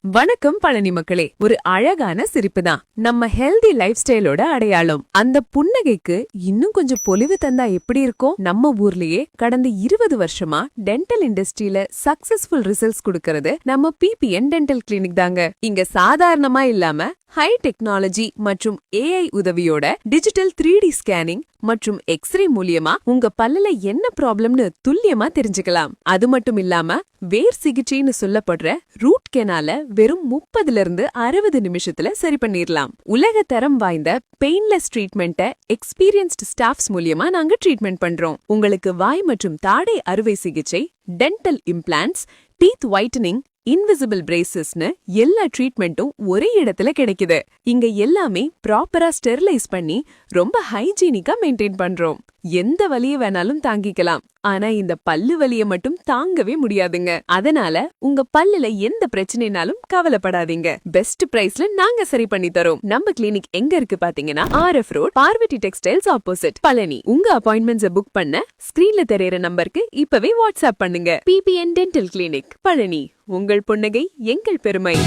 வணக்கம் பழனி மக்களே. ஒரு அழகான சிரிப்பு தான் நம்ம ஹெல்தி லைஃப் ஸ்டைலோட அடையாளம். அந்த புன்னகைக்கு இன்னும் கொஞ்சம் பொலிவு தந்தா எப்படி இருக்கும்? நம்ம ஊர்லயே கடந்த 20 வருஷமா டென்டல் இண்டஸ்ட்ரியில சக்சஸ்ஃபுல் ரிசல்ட்ஸ் கொடுக்கறது நம்ம பிபிஎன் டென்டல் கிளினிக் தாங்க. இங்க சாதாரணமா இல்லாம ஹை டெக்னாலஜி மற்றும் ஏஐ உதவியோட டிஜிட்டல் 3D ஸ்கேனிங் மற்றும் எக்ஸ்ரே மூலியமா உங்க பல்லுல என்ன ப்ராப்ளம்னு துல்லியமா தெரிஞ்சுக்கலாம். அது மட்டும் இல்லாம வேர் சிகிச்சைன்னு சொல்லப்படுற ரூட் கெனால வெறும் 30 to 60 நிமிஷத்துல சரி பண்ணிரலாம். உலக தரம் வாய்ந்த பெயின்லெஸ் ட்ரீட்மெண்ட்டை எக்ஸ்பீரியன்ஸ்டு ஸ்டாஃப்ஸ் மூலியமா நாங்க ட்ரீட்மெண்ட் பண்றோம். உங்களுக்கு வாய் மற்றும் தாடை அறுவை சிகிச்சை, dental implants, teeth whitening, invisible பிரேசஸ்னு எல்லா ட்ரீட்மெண்ட்டும் ஒரே இடத்துல கிடைக்குது. இங்க எல்லாமே ப்ராப்பரா ஸ்டெரிலைஸ் பண்ணி ரொம்ப ஹைஜீனிக்கா மெயின்டைன் பண்றோம். எந்த வலிய வேணாலும் தாங்கிக்கலாம். ஆனா இந்த பல்லு வலிய மட்டும் தாங்கவே முடியாதுங்க. அதனால உங்க பல்லுல எந்த பிரச்சனைனாலும் கவலைப்படாதீங்க. பெஸ்ட் பிரைஸ்ல நாங்க சரி பண்ணி தரோம். நம்ம கிளினிக் எங்க இருக்கு பாத்தீங்கன்னா RF road, Parvathi textiles opposite, Palani. உங்க அப்பாயின்மெண்ட்ஸை புக் பண்ண ஸ்கிரீன்ல தெரியற நம்பருக்கு இப்பவே வாட்ஸ்அப் பண்ணுங்க. BPN dental clinic, Palani. உங்கள் புன்னகை எங்கள் பெருமை.